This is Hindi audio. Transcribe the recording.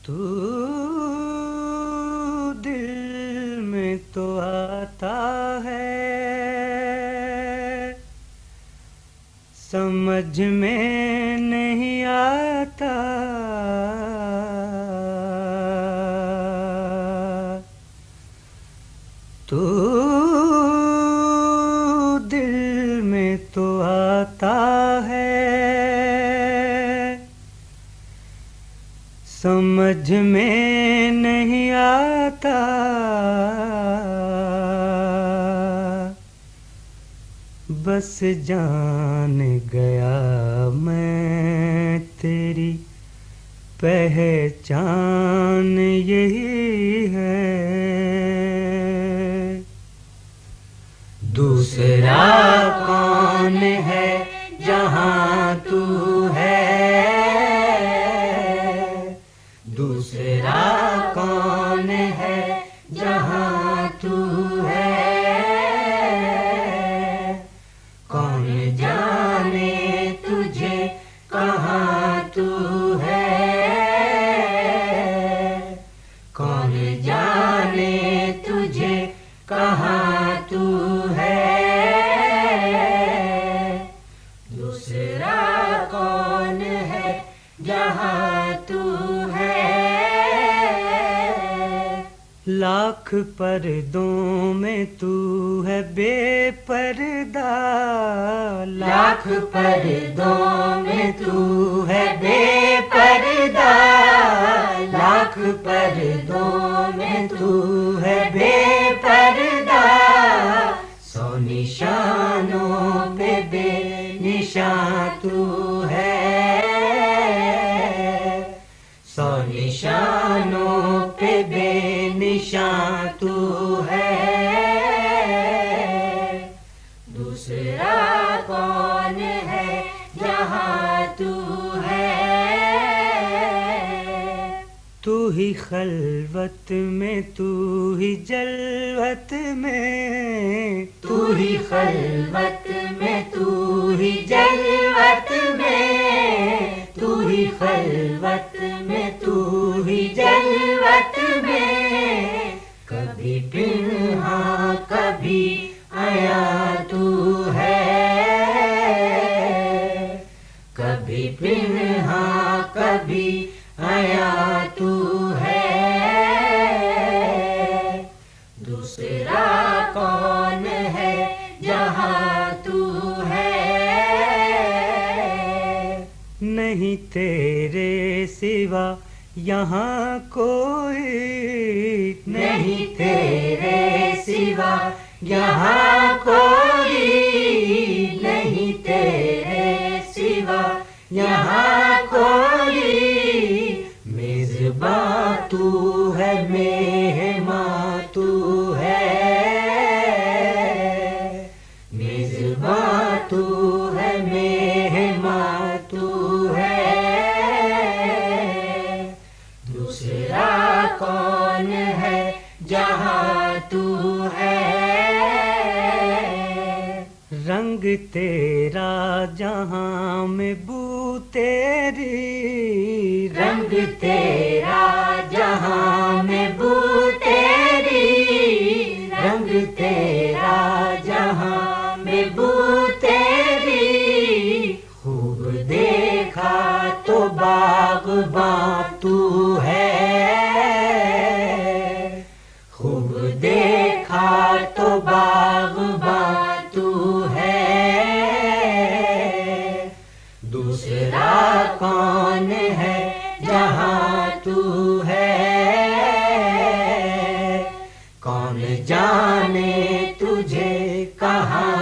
तू दिल में तो आता है, समझ में नहीं आता। तू दिल में तो आता है, समझ में नहीं आता। बस जान गया मैं तेरी पहचान यही है। दूसरा कौन है जहां तू है, दूसरा कौन है जहां तू है। कौन जाने तुझे कहाँ तू है, कौन जाने तुझे कहाँ तू है। दूसरा कौन है जहाँ तू है। लाख पर्दों में तू है बेपर्दा, लाख पर्दों में तू है बेपर्दा, लाख पर्दों में तू है बेपर्दा। सौ निशानों पे बेनिशान तू है, सौ निशानों पे बेनिशान तू है। दूसरा कौन है जहाँ तू है। तू ही खलवत में, तू ही जलवत में, तू ही खलवत में, तू ही जलवत में, तू ही खलवत में, तू ही जलवत में। कभी पिन्हा कभी आया तू है, कभी पिन्हा कभी आया तू है। दूसरा कौन है जहाँ तू है। नहीं तेरे सिवा यहाँ कोई, नहीं तेरे सिवा यहाँ कोई, नहीं तेरे सिवा यहाँ कोई। मेज़बां तू है, मेहमान तू है, मेज़बां तू है, मेहमान तू है। दूसरा कौन है जहाँ तू है। रंग तेरा जहाँ में बू तेरी, रंग तेरा जहाँ में बू तेरी, रंग तेरा जहाँ में बू तेरी। खूब देखा तो बाग़बान तू है, खूब देखा तो बाग़बान तू है। दूसरा कौन है जहाँ तू है। कौन जाने तुझे कहाँ